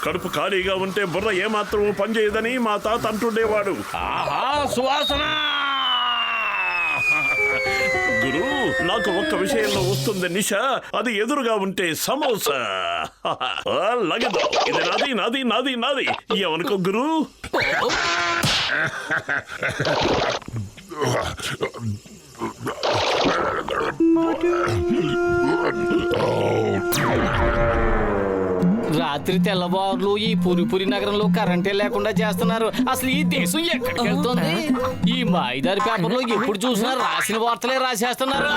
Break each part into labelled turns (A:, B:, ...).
A: కడుపు ఖాళీగా ఉంటే బుర్ర ఏమాత్రం పనిచేయదని మా తాత అంటుండేవాడు.
B: ఆహా సువాసన!
A: గురు, నాకు ఒక్క విషయంలో వస్తుంది నిష, అది ఎదురుగా ఉంటే సమోసా. లగదు, ఇది నాది నాది నాది నాది ఏమనుకో గురు.
C: రాత్రి తెల్లవారులు ఈ పురి నగరంలో కరెంటే లేకుండా చేస్తున్నారు. అసలు ఈ దేశం ఎక్కడికి వెళ్తుంది? ఈ మాయిదారి పేపర్లో ఎప్పుడు చూసినా రాసిన వార్తలే రాసేస్తున్నారు.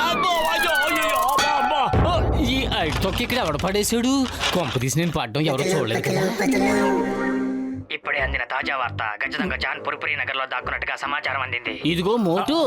C: ఈ ఐటొక్కి ఇక్కడ ఎవడ పడేశాడు? కొంప తీసి నేను పడ్డం ఎవరో చూడలేదు కదా.
D: ఇప్పుడే అందిన తాజా వార్త, గజదంగ జాన్ పురిపురి నగర్ లో దాక్కున్నట్టుగా సమాచారం అందింది.
C: ఇదిగో మోటు.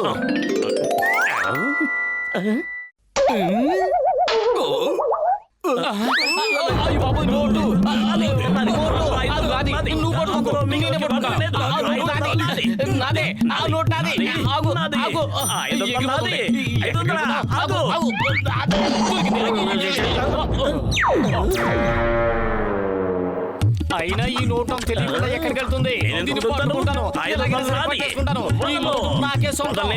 C: అయినా ఈ నోట్ తెలియకుండా ఎక్కడికి వెళ్తుంది? నాకే సొంతం.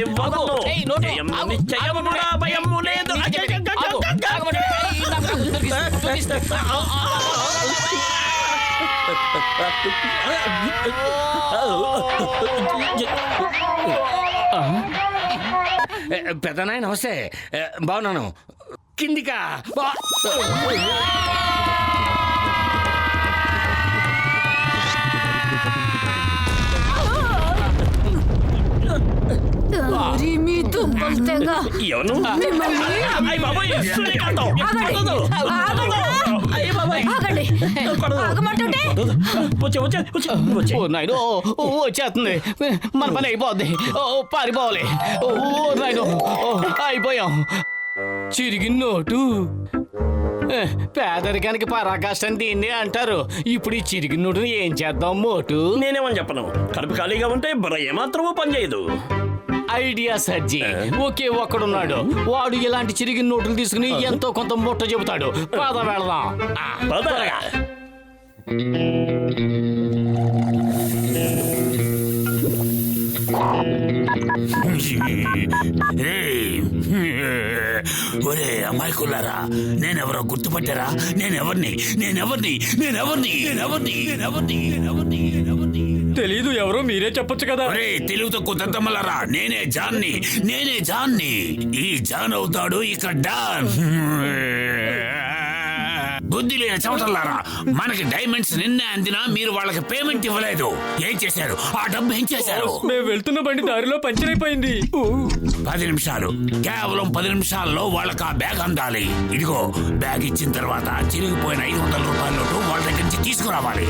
B: పెద్దనాయ నమస్తే, బాగున్నాను. కిందికా
E: మీ దుంపలు తెగ
C: వచ్చేస్తుంది. మన పని అయిపోద్ది. పారిపోవాలి. ఓ నాయనో, అయిపోయాం. చిరిగిన నోటు. పేదరికానికి పరాకాష్ఠని దీన్ని అంటారు. ఇప్పుడు ఈ చిరిగిన నోటుని ఏం చేద్దాం మోటు?
A: నేనేమని చెప్పను, కడుపు ఖాళీగా ఉంటే బుర్ర ఏమాత్రమూ పనిచేయదు.
C: ఐడియా సజ్జి. ఒకే ఒక్కడున్నాడు, వాడు ఇలాంటి చిరిగిన నోటులు తీసుకుని ఎంతో కొంత ముట్ట చెబుతాడు. పద వెళదాం.
A: పదరా.
F: ఒరే అమాయకులారా, నేనెవరో గుర్తుపట్టారా? నేనెవరిని నేనెవరిని నేనెవరిని నేనెవరిని నేనెవరిని నేనెవరిని నేనెవరిని
C: తెలీదు. ఎవరో మీరే చెప్పొచ్చు కదా.
F: ఒరే తెలివి తక్కువ దద్దమ్మలారా, నేనే జాన్ని. ఈ జాన్ అవుతాడు ఇక డాన్. బుద్ధి లేని చవటలారా, మనకి డైమండ్స్ నిన్నే అందినా మీరు వాళ్ళకి పేమెంట్ ఇవ్వలేదు. ఏం చేశారు? ఆ డబ్బు ఏం చేశారు?
C: మేము వెళ్తున్న బండి దారిలో పంచర్ అయిపోయింది.
F: 10 నిమిషాలు, కేవలం 10 నిమిషాల్లో వాళ్ళకి ఆ బ్యాగ్ అందాలి. ఇదిగో బ్యాగ్ ఇచ్చిన తర్వాత చిరిగిపోయిన 500 రూపాయల నోటు వాళ్ళ దగ్గర నుంచి తీసుకురావాలి.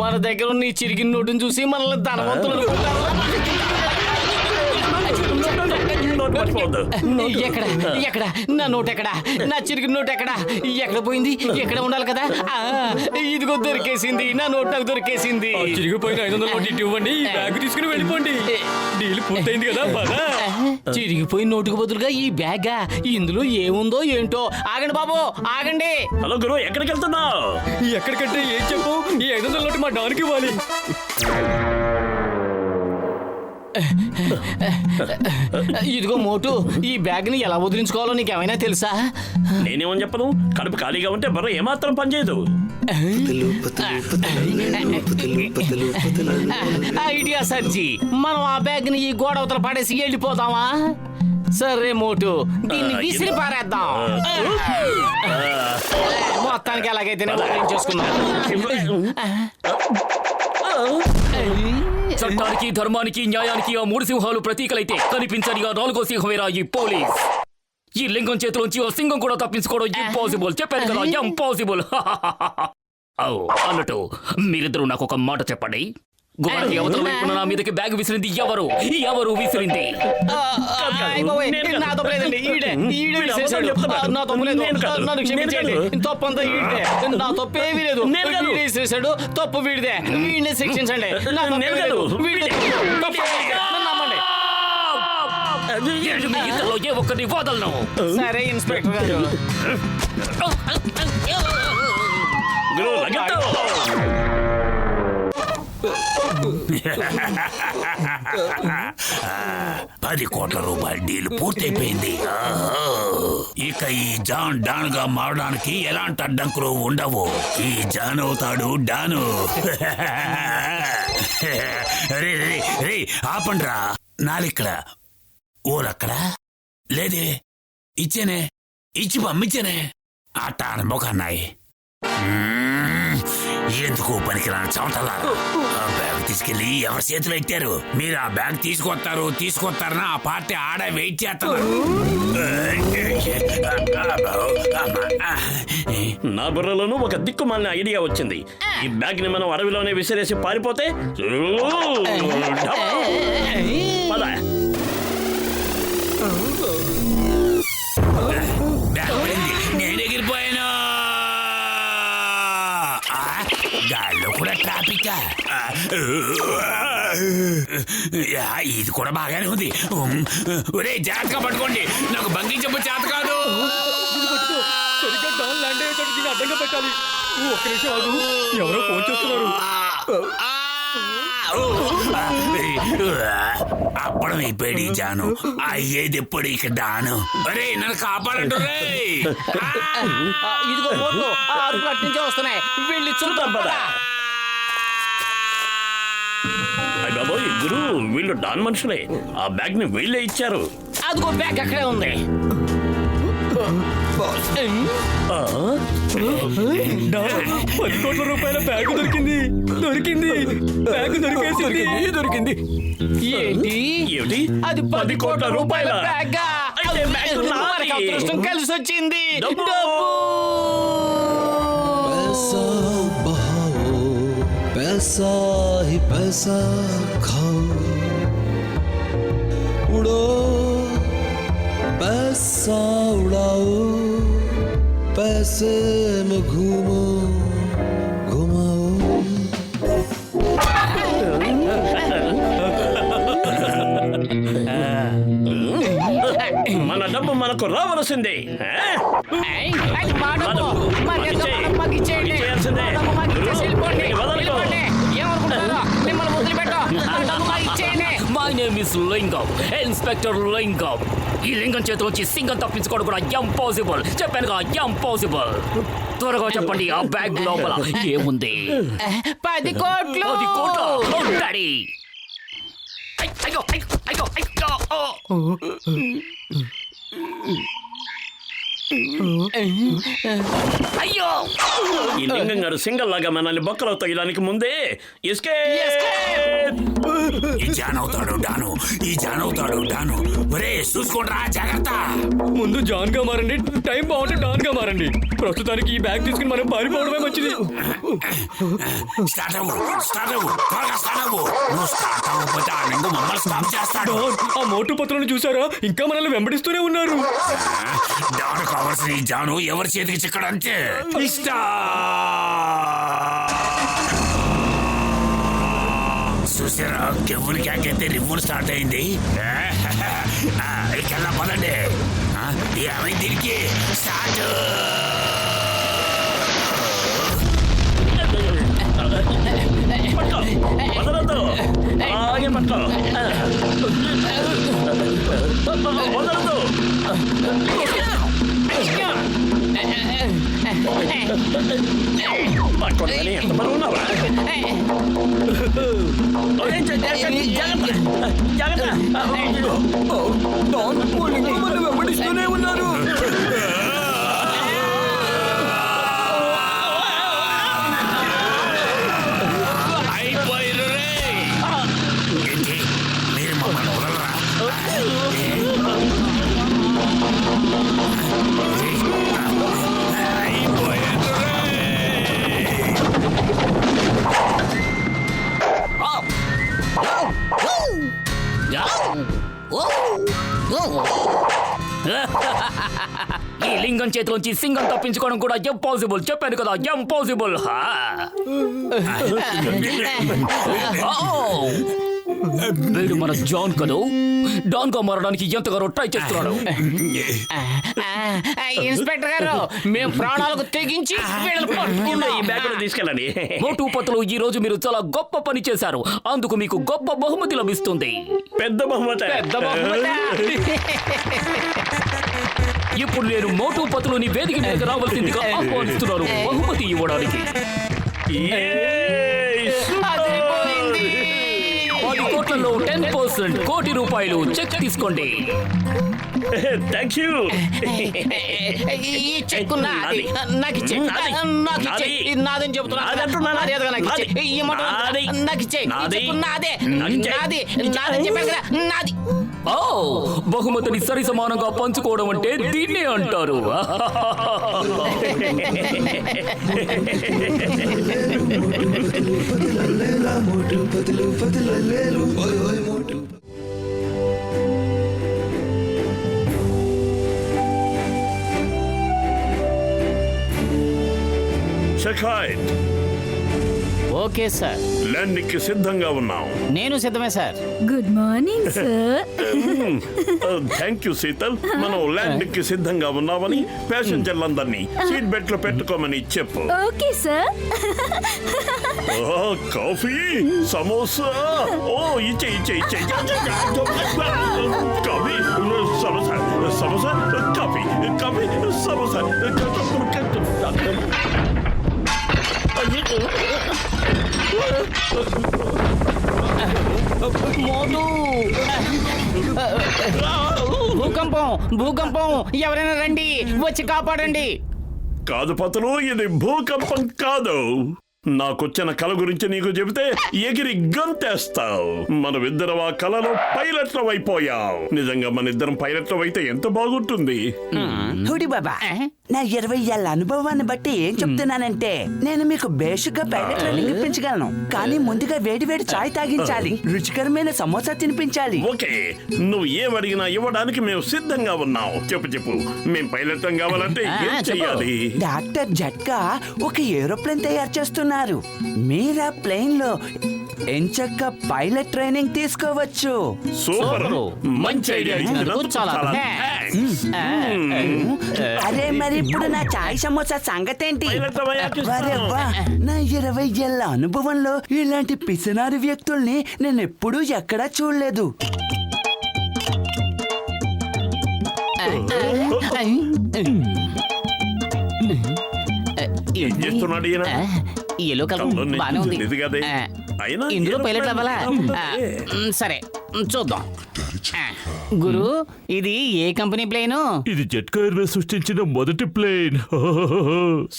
C: మన దగ్గర ఉన్న ఈ చిరిగిన నోటును చూసి మనల్ని ధనవంతులు అనుకుంటారు. ఎక్కడ నా నోట్? ఎక్కడ నా చిరిగిన నోట్? ఎక్కడ పోయింది? ఎక్కడ ఉండాలి కదా. ఇదిగో దొరికేసింది. నా నోట్ నాకు దొరికేసింది.
G: చిరిగిపోయిన 500 నోటు ఇవ్వండి, ఈ బ్యాగ్ తీసుకుని వెళ్ళిపోండి. డీల్ పూర్తయింది కదా.
C: చిరిగిపోయిన నోటుకు బదులుగా ఈ బ్యాగా? ఇందులో ఏముందో ఏంటో. ఆగండి బాబు, ఆగండి.
A: హలో గురు, ఎక్కడికి వెళ్తున్నావు?
G: ఎక్కడికంటే ఏం చెప్పు, ఈ 500 నోటు మా డాన్కి ఇవ్వాలి.
C: ఇదిగో మోటు, ఈ బ్యాగ్ ని ఎలా వదిలించుకోవాలో నీకేమైనా తెలుసా?
A: నేనేమని చెప్పను, కడుపు ఖాళీగా ఉంటే బుర్ర ఏమాత్రం పనిచేయదు.
C: ఐడియా సర్జీ. మనం ఆ బ్యాగ్ ని ఈ గోడ అవతల పడేసి వెళ్ళిపోదామా? సరే మోటు, దీన్ని విసిరి పారేద్దాం. మొత్తానికి ఎలాగైతే చేసుకున్నాం.
G: చట్టానికి, ధర్మానికి, న్యాయానికి ఆ 3 సింహాలు ప్రతీకలైతే కనిపించని ఆ 4వ సింహమేరా ఈ పోలీస్. ఈ లింగం చేతిలోంచి ఆ సింగం కూడా తప్పించుకోవడం ఇంపాసిబుల్. చెప్పాను కదా, ఇంపాసిబుల్. అన్నట్టు మీరిద్దరూ నాకు ఒక మాట చెప్పండి. గోడకి అవతల వైపున నా మీదకి బ్యాగ్ విసిరింది ఎవరు? ఎవరు విసిరింది?
C: అయ్ బాబోయ్, నా తప్పు లేదండి. ఈడే విసిరేశాడు. నా తప్పు లేదు. నన్ను క్షమించండి. తప్పు అంతా ఈడే. నా తప్పు ఏమీ లేదు. ఈడే విసిరేశాడు. తప్పు వీడిదే. వీడిని శిక్షించండి. నా తప్పు లేదు. వీడిదే తప్పు. నన్ను నమ్మండి.
G: మీ ఇద్దరిలో ఏ ఒక్కరిని వదలను.
C: సరే ఇన్స్పెక్టర్ గారు.
A: గురు లగెత్తావు.
F: 10 కోట్ల రూపాయల డీల్ పూర్తయిపోయింది. ఇక ఈ జాన్ డాన్ గా మారడానికి ఎలాంటి అడ్డంకులు ఉండవు. ఈ జాన్ అవుతాడు డాను. రే రే రే ఆపండ్రా. నాలిక్కడ ఓలక్కడ లేదే. ఇచ్చేనే, ఇచ్చి పంపించేనే. అట్ట అనుభవన్నాయి. ఎందుకు పనికిరాని చవటలారా. ఆ బ్యాగ్ తీసుకెళ్లి ఎవరి చేతిలో ఎట్టారు? మీరు ఆ బ్యాగ్ తీసుకొస్తారని ఆ పార్టీ ఆడ వెయిట్ చేస్తున్నారు.
A: నా బుర్రలోనూ ఒక దిక్కుమాలిన ఐడియా వచ్చింది. ఈ బ్యాగ్ ని మనం అడవిలోనే విసిరేసి పారిపోతే పద.
F: బ్యాగ్ పడింది, నేను ఎగిరిపోయాను. గాల్లో కూడా ట్రాఫిక్. ఇది కూడా బాగానే ఉంది. ఒరే జాగ్రత్తగా పట్టుకోండి, నాకు బంధించబో చేత కాదు.
C: అడ్డంగా పెట్టాలి. ఒక్క నిమిషం ఆగు. ఎవరో ఫోన్ చేస్తున్నారు.
F: అప్పడం అయిపోయాడు ఈ జాను. అయ్యేది ఎప్పుడు ఇక డాను. అరే నన్ను కాపాడంటురే.
C: ఇదిగో ఫోటో. అరుపులు అట్నుంచే వస్తున్నాయి. వెళ్ళి చూద్దాం పద.
A: అయ్య బాబోయ్ గురు, వీళ్ళు డాన్ మనుషులే. ఆ బ్యాగ్ ని వీళ్ళే ఇచ్చారు.
C: అదిగో బ్యాగ్ అక్కడే ఉంది.
B: 10 కోట్ల రూపాయల బ్యాగ్ దొరికింది. బ్యాగ్ దొరికింది.
C: ఏంటి?
A: ఏమిటి?
C: అది 10 కోట్ల రూపాయల బ్యాగ్.
A: అయితే బ్యాగ్ నాది.
C: అదృష్టం కలిసి వచ్చింది.
A: డబ్బు.
H: पैसा बहाओ, पैसा ही पैसा खाओ, उड़ो पैसा उड़ाओ, पैसे में घूमो घुमाओ.
A: మన డబ్బు మనకు రావలసిందే.
C: అది మా డబ్బు. మాకు ఇచ్చేయండి.
A: ఇచ్చేయాల్సిందే.
C: మాకు ఇచ్చేసి వెళ్ళిపోండి.
A: వదలకు.
C: వెళ్ళిపోండి. ఏమనుకుంటారో మిమ్మల్ని వదిలిపెట్టా. డబ్బు మాకు ఇచ్చేయండి.
G: మై నేమ్ ఇస్ లింగం, ఇన్స్పెక్టర్ లింగం. ఈ లింగం చేతిలోంచి సింగం తప్పించుకోవడం కూడా ఇంపాసిబుల్. చెప్పానుగా ఇంపాసిబుల్. త్వరగా చెప్పండి, ఆ బ్యాగ్ లోపల ఏముంది?
C: 10 కోట్లు.
G: 10 కోట్ల డాడీ. అయ్యో అయ్యో అయ్యో అయ్యో.
A: ఈ లింగం గారు సింగల్ లాగా మనల్ని బొక్కలో తొయ్యడానికి ముందే ఎస్కేప్.
F: ఈ జాన్ అవుతాడు డాను. ఈ జాన్ అవుతాడు డాను. ఒరే చూసుకోండి రా, జాగ్రత్త.
B: ముందు జాన్ గా మారండి. టైం బాగుంటే డాన్ గా మారండి. ప్రస్తుతానికి ఈ బ్యాగ్ తీసుకుని మనం పారిపోవడమే మంచిది.
F: స్టార్ట్ అవ్వు, త్వరగా స్టార్ట్ అవ్వు. నువ్వు స్టార్ట్ అవ్వకపోతే ఆ లింగం మమ్మల్ని స్టాప్ చేస్తాడు.
B: ఆ మోటు పత్రులను చూసారా? ఇంకా మనల్ని వెంబడిస్తూనే ఉన్నారు.
F: డాను కావాల్సిన ఈ జాను ఎవరి చేతికి చిక్కడంతే. చూసారా, కెవ్వుని క్యాకెత్తే రివ్వులు స్టార్ట్ అయింది. ఇకెళ్ళా పదండి. ఏమైంది దీనికి? స్టార్ట్.
A: వదలొద్దు. అలాగే పట్టుకో. వదలొద్దు. పట్టుకోండి. ఎంత బరువు ఉన్నావా?
B: వెంబడిస్తూనే ఉన్నారు.
F: అయిపోయారు రే. ఏంటి మీరు మమ్మల్ని వదలరా? అయిపోయారు రే.
G: లింగం చేతిలోంచి సింగం తప్పించుకోవడం కూడా ఇంపాసిబుల్. చెప్పాను కదా, ఇంపాసిబుల్. వీడు మన జాన్ కదూ, డాన్ గా మారడానికి ఎంతగానో ట్రై చేస్తున్నాడు.
C: ఇన్స్పెక్టర్ గారు, మేము ప్రాణాలకు తెగించి వీళ్ళని పట్టుకున్నాం.
A: ఈ బ్యాగ్ తీసుకెళ్ళండి.
G: మోటు పతులు, ఈ రోజు మీరు చాలా గొప్ప పని చేశారు. అందుకు మీకు గొప్ప బహుమతి లభిస్తుంది.
A: పెద్ద బహుమతి.
G: ఇప్పుడు నేను మోటు పతులుని వేదిక మీదకి రావాల్సిందిగా ఆహ్వానిస్తున్నారు బహుమతి ఇవ్వడానికి. 10 కోట్లలో 10%, కోటి రూపాయలు చెక్ తీసుకోండి.
A: Thank you.
C: ఈ చెక్కు నాది. నాకు ఇచ్చే. నాకు ఇచ్చే. ఇది నాదని చెబుతున్నా. మర్యాదగా నాకు ఇచ్చే. ఈ మాట నాకు ఇచ్చే. ఈ చెక్కు నాదే. నాది. నాదని చెప్పాను కదా, నాది.
G: ఓ, బహుమతిని సరి సమానంగా పంచుకోవడం అంటే దీన్నే అంటారు.
H: मोटू पतलू पतलू ले लो ओए ओए मोटू
A: షకాయత్,
C: ఓకే సార్,
A: ల్యాండింగ్ కి సిద్ధంగా ఉన్నాం.
C: నేను సిద్ధమే sir.
E: Good morning sir.
A: Thank you Sheetal. మనం ల్యాండింగ్ కి సిద్ధంగా ఉన్నామని ప్యాసింజర్లందరినీ సీట్ బెల్ట్ లో పెట్టుకోమని చెప్పు.
E: Okay sir.
A: కాఫీ, సమోసా. ఓ ఇచ్చే ఇచ్చే ఇచ్చే. Coffee, samosa, samosa, coffee, coffee, samosa.
C: Motu, భూకంపం, భూకంపం, ఎవరైనా రండి, వచ్చి కాపాడండి.
A: కాదు పతులు, ఇది భూకంపం కాదు. నాకొచ్చిన కళ గురించి నీకు చెబితే ఎగిరి గంతేస్తావు. మనమిద్దరం ఆ కళలో పైలట్లం అయిపోయాం. నిజంగా మన ఇద్దరం పైలట్లం అయితే ఎంత బాగుంటుంది.
I: హుడి బాబా, నా 20 ఏళ్ల అనుభవాన్ని బట్టి ఏం చెప్తున్నానంటే, నేను మీకు బేసిక్ గా పైలట్ ట్రైనింగ్ ఇప్పించగలను. కానీ ముందుగా వేడి వేడి చాయ్ తాగించాలి, రుచికరమైన సమోసా తినిపించాలి.
A: ఓకే, నువ్వు ఏమడిగినా ఇవ్వడానికి మేము సిద్ధంగా ఉన్నాం. చెప్పు చెప్పు, మేం పైలట్లం కావాలంటే ఏం చెయ్యాలి?
I: డాక్టర్ జట్కా ఒక ఏరోప్లేన్ తయారు చేస్తున్నారు. మీరు ఆ ప్లేన్ లో ఎంచక్క పైలట్ ట్రైనింగ్ తీసుకోవచ్చు.
A: సూపర్, మంచి ఐడియా ఇచ్చినందుకు
C: చాలా
A: చాలా థాంక్స్.
I: అరే మరి ఇప్పుడు నా చాయ్ సమోసా సంగతేంటి?
A: పైలట్లం అయ్యాక
I: వరే
A: ఇస్తాను.
I: వా, నా 20 ఏళ్ల అనుభవంలో ఇలాంటి పిసినారి వ్యక్తుల్ని నేను ఎప్పుడూ ఎక్కడా చూడలేదు.
A: ఏం చేస్తున్నాడు ఈయన?
C: ఎల్లో కలర్
A: కళ్ళలో నుంచి
C: బానే ఉంది.
A: తెలియదు కదే. అయినా
C: ఇందులో
A: ఏరోప్లేన్
C: పైలట్ అవ్వాలా?
A: ఉంటుంది.
C: సరే, చూద్దాం. గురు, ఇది ఏ కంపెనీ ప్లేను?
J: ఇది జెట్కా ఎయిర్వేస్ సృష్టించిన మొదటి ప్లేన్.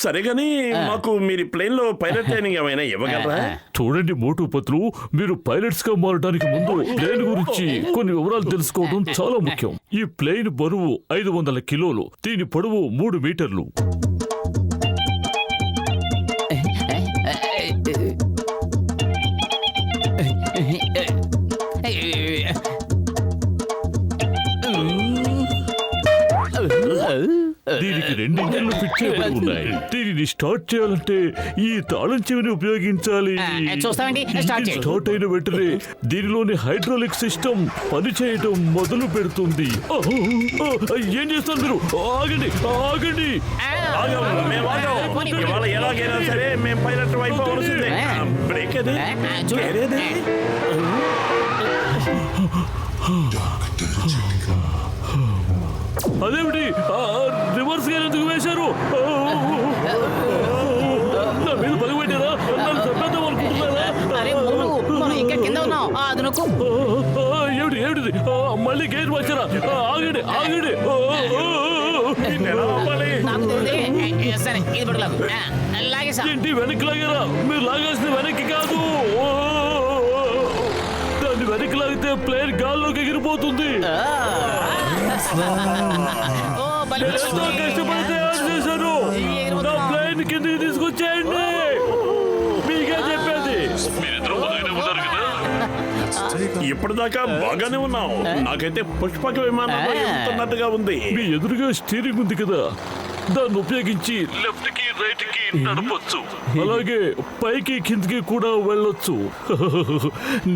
A: సరే గాని మాకు మీరు ప్లేన్ లో పైలట్ ట్రైనింగ్ ఏమైనా ఇవ్వగలరా?
J: చూడండి మోటు పత్రులు, మీరు పైలట్స్ గా మారడానికి ముందు ప్లేన్ గురించి కొన్ని వివరాలు తెలుసుకోవడం చాలా ముఖ్యం. ఈ ప్లేన్ బరువు 500 కిలోలు, దీని పొడవు 3 మీటర్లు. దీనికి 2 ఇంజన్లు ఫిట్ చేయబడి ఉన్నాయి. దీనిని స్టార్ట్ చేయాలంటే ఈ తాళం చెవిని ఉపయోగించాలి.
C: చూస్తామండి, స్టార్ట్ చేయి.
J: స్టార్ట్ అయిన వెంటనే దీనిలోని హైడ్రాలిక్ సిస్టమ్ పనిచేయటం మొదలు పెడుతుంది. ఏం చేస్తారు మీరు? ఆగండి ఆగండి.
A: ఆగం, మేము ఆగం. ఇవాళ ఎలాగైనా సరే మేము పైలట్ అయిపోవలసిందే. బ్రేక్ ఏది? ఏది?
J: అదేమిటి రివర్స్ గా ఎందుకు వేశారు? నా మీద బలి పెట్టారా? నన్ను చంపేద్దాం అనుకుంటున్నారా?
C: అరే మూడు, మనం ఇంకా కింద ఉన్నాం. అది నాకు
J: ఏమిటి ఏమిటిది? మళ్ళీ గేర్ వచ్చారా? ఆగండి ఆగండి.
A: ఎలా ఆపాలి?
C: నాకు తెలియదు. సరే, ఇది పడలేదు. లాగేసా.
J: ఏంటి వెనక్కి లాగారా? మీరు లాగాల్సిన వెనక్కి కాదు. దాన్ని వెనక్కి లాగితే ప్లేన్ గాల్లోకి ఎగిరిపోతుంది.
C: ఓ, బలి
J: ఎంతో కష్టపడి తయారు చేశారు. నా ప్లేన్ కిందకి తీసుకొచ్చేయండి. మీకే చెప్పేది. మీరిద్దరూ బాగానే ఉన్నారు కదా?
A: ఇప్పటిదాకా బాగానే ఉన్నాం. నాకైతే పుష్పక విమానంలో ఎగురుతున్నట్టుగా ఉంది.
J: మీ ఎదురుగా స్టీరింగ్ ఉంది కదా, దాన్ని ఉపయోగించి లెఫ్ట్ కి రైట్ కి నడపొచ్చు, అలాగే పైకి కిందికి కూడా వెళ్ళొచ్చు.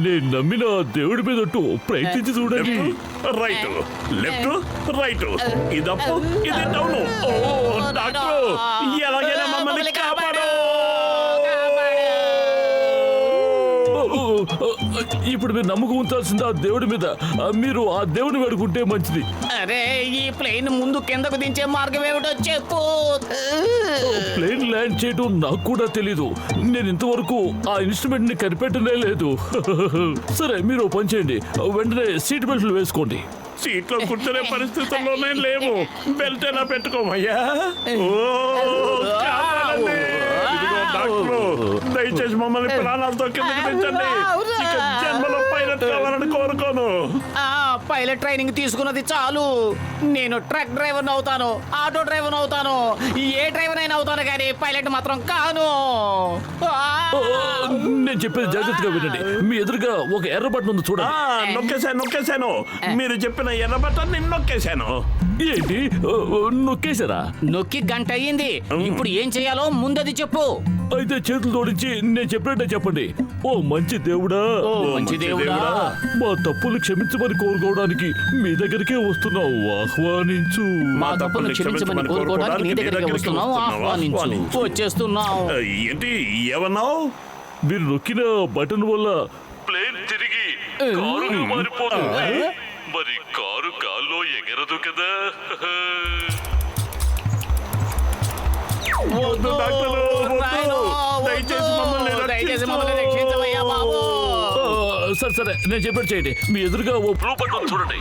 J: నేను నమ్మిన దేవుడి మీద ప్రయత్నించి చూడండి.
A: రైట్, లెఫ్ట్, రైట్, ఇది అప్, ఇది డౌన్. ఓ డాక్టర్, ఎలాగైనా మమ్మల్ని కాపాడు.
J: ఇప్పుడు మీరు నమ్మకం ఉంచాల్సింది ఆ దేవుడి మీద. మీరు ఆ దేవుని వేడుకుంటే మంచిది.
C: అరే, ఈ ప్లేన్ ముందు కిందకు దించే మార్గం ఏమిటో చెప్పు.
J: ప్లేన్ ల్యాండ్ చేయడం నాకు కూడా తెలీదు. నేను ఇంతవరకు ఆ ఇన్స్ట్రుమెంట్ ని కనిపెట్టనే లేదు. సరే, మీరు పని చేయండి, వెంటనే సీట్ బెల్ట్లు వేసుకోండి.
A: సీట్లో కూర్చునే పరిస్థితుల్లోనే లేవు. బెల్ట్ ఎలా పెట్టుకోమయ్యా? ఓ కాపాడండి. ఇదిగో డాక్టరు, దయచేసి మమ్మల్ని ప్రాణాలతో కిందకి దించండి. ఇక జన్మలో పైలట్ కావాలని కోరుకోను.
C: పైలట్ ట్రైనింగ్ తీసుకున్నది చాలు. నేను ట్రక్ డ్రైవర్ అవుతాను, ఆటో డ్రైవర్ అవుతాను, ఏ డ్రైవర్ అయినా అవుతాను, కానీ పైలట్ మాత్రం కాను.
J: నేను చెప్పేది జాగ్రత్తగా వినండి. మీ ఎదురుగా ఒక ఎర్ర బటన్ ఉంది చూడండి.
A: నొక్కేశాను. మీరు చెప్పిన ఎర్ర బటన్ నేను నొక్కేశాను.
J: ఏంటి, నొక్కేశారా?
C: నొక్కి గంట అయ్యింది. ఇప్పుడు ఏం చేయాలో ముందది చెప్పు.
J: అయితే చేతులు జోడించి నేను చెప్పినట్టే చెప్పండి. ఓ మంచి దేవుడా,
C: మంచి దేవుడా,
J: మా తప్పులు క్షమించమని కోరుకోవడానికి మీ దగ్గరికే వస్తున్నావు, ఆహ్వానించు.
C: మా తప్పులు క్షమించమని కోరుకోవడానికి నీ దగ్గరికి వస్తున్నావు, ఆహ్వానించు. వచ్చేస్తున్నావు.
A: ఏంటి ఏమన్నావు?
J: మీరు నొక్కిన బటన్ వల్ల ప్లేన్ తిరిగి కారుగా మారిపోతుంది. మరి కారు గాల్లో ఎగరదు కదా.
C: వద్దు, నాయనో, దయచేసి మమ్మల్ని రక్షించవయ్యా బాబు.
J: సరే, నేను చెప్పాడు చేయండి. మీ ఎదురుగా ఓ బ్లూ బటన్ చూడండి.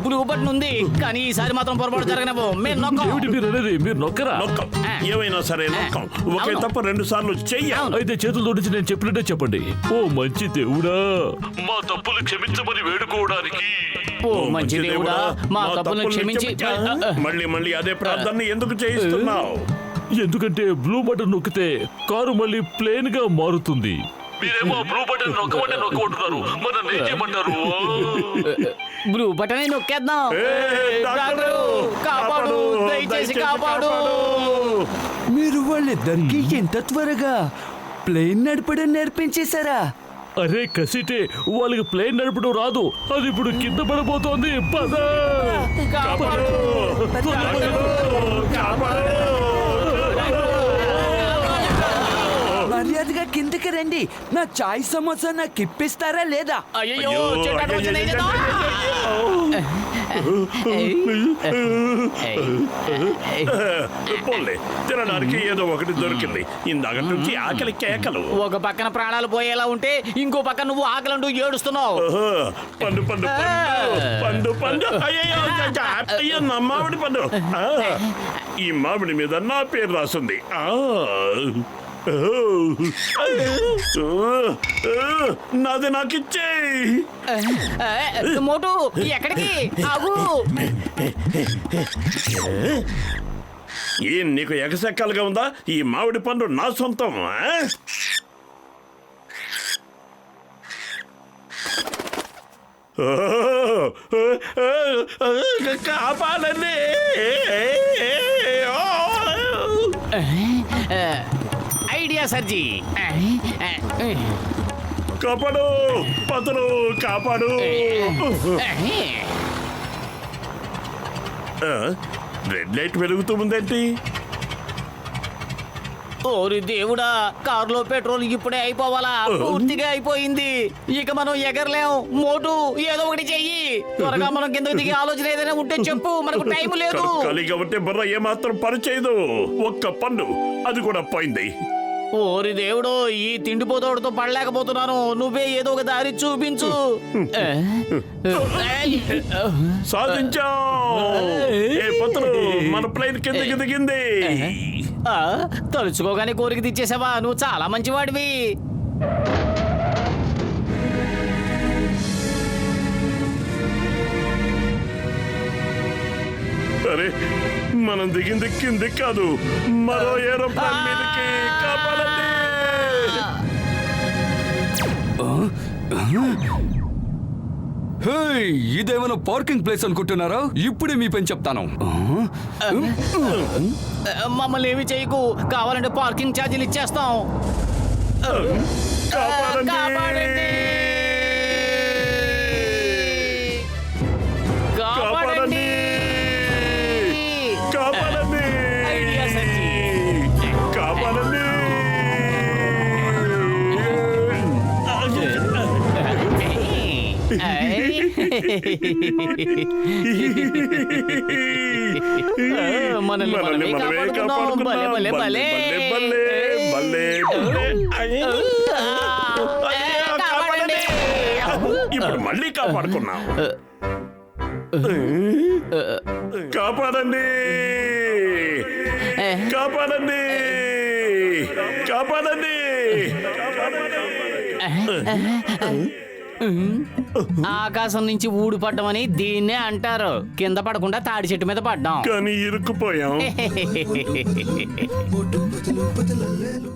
C: బ్లూ బటన్ ఉంది, కానీ ఈసారి మాత్రం పొరపాటు జరగనవు. మేము నొక్కం.
J: ఏమిటి మీరు అనేది? మీరు నొక్కరా?
A: నొక్కం, ఏమైనా సరే నొక్కం. ఒకే తప్ప 2 సార్లు చెయ్యాలి.
J: అయితే చేతులు తోడించి నేను చెప్పినట్టే చెప్పండి. ఓ మంచి దేవుడా, మా తప్పులు క్షమించమని వేడుకోవడానికి.
C: ఓ మంచి దేవుడా, మా తప్పులను క్షమించి.
A: మళ్ళీ అదే ప్రార్థన ఎందుకు చేయిస్తున్నావు?
J: ఎందుకంటే బ్లూ బటన్ నొక్కితే కారు మళ్ళీ ప్లేన్ గా మారుతుంది. మీరేమో బ్లూ బటన్ నొక్కమంటున్నారు. మరి ఏం చేయమంటారు?
C: బ్లూ బటన్ నొక్కేద్దాం. కాపాడు, దయచేసి కాపాడు.
I: మీరు వాళ్ళిద్దరికి ఎంత త్వరగా ప్లేన్ నడపడం నేర్పించేశారా?
J: అరే కసిటే, వాళ్ళకి ప్లేన్ నడపడం రాదు. అది ఇప్పుడు కింద పడిపోతోంది. పద,
C: కాపాడు.
I: మర్యాదగా కిందకి రండి. నా చాయ్ సమోసా నాకు ఇప్పిస్తారా లేదా?
C: అయ్యో, చెట్టు వచ్చింది.
A: పోలే, తినడానికి ఏదో ఒకటి దొరికింది. ఇందాక నుంచి ఆకలి కేకలు.
C: ఒక పక్కన ప్రాణాలు పోయేలా ఉంటే ఇంకో పక్కన నువ్వు ఆకలంటూ ఏడుస్తున్నావు.
A: పండు పండు పండు పండు. అయ్యో, నా మామిడి పండు. ఈ మామిడి మీద నా పేరు రాసింది. నాది నాకిచ్చే.
C: మోటు, ఎక్కడికి? ఆగు.
A: ఏం నీకు ఎగసెక్కాలుగా ఉందా? ఈ మామిడి పండు నా సొంతం. కాపాడండి.
C: ఐడియా సర్జీ.
A: కాపాడు, పతులు కాపాడు. రెడ్ లైట్ వెలుగుతూ ఉందేంటి?
C: ఓరి దేవుడా, కారులో పెట్రోల్ ఇప్పుడే అయిపోవాలా? పూర్తిగా అయిపోయింది. ఇక మనం ఎగరలేం. మోటు, ఏదో ఒకటి చెయ్యి. త్వరగా మనం కిందకి దిగే ఆలోచన ఏదైనా ఉంటే చెప్పు, మనకు టైం లేదు.
A: ఖాళీగా ఉంటే బుర్ర ఏమాత్రం పనిచేయదు. ఒక్క పండు, అది కూడా పోయింది.
C: ఓరి దేవుడు, ఈ తిండిపోతోడుతో పడలేకపోతున్నాను. నువ్వే ఏదో ఒక దారి చూపించు.
A: సాధించాం. మన ప్లేన్ కిందకి దిగింది.
C: తలుచుకోగానే కోరిక తెచ్చేసావా? నువ్వు చాలా మంచివాడివి.
A: అరే, మనం దిగింది కింది కాదు, మరో ఏరోప్లేన్ మీదకి. కాపాడండి.
K: ఇదేమైనా పార్కింగ్ ప్లేస్ అనుకుంటున్నారా? ఇప్పుడే మీ పని చెప్తాను.
C: మమ్మల్ని ఏమి చేయకు, కావాలంటే పార్కింగ్ ఛార్జీలు ఇచ్చేస్తాం. కాపాడండి. ఐడియా సచ్చి. మనల్ని మనమే కాపాడుకున్నాం. భలే భలే భలే. కాపాడండి.
A: ఇప్పుడు మళ్ళీ కాపాడుకున్నాం. కాపాడండి, కాపాడండి, కాపాడండి.
C: ఆకాశం నుంచి ఊడిపడ్డామని దీన్నే అంటారు. కింద పడకుండా తాడి చెట్టు మీద పడ్డాం,
A: కానీ ఇరుక్కుపోయాం.
H: మోటు పతులు పతులల్లేలు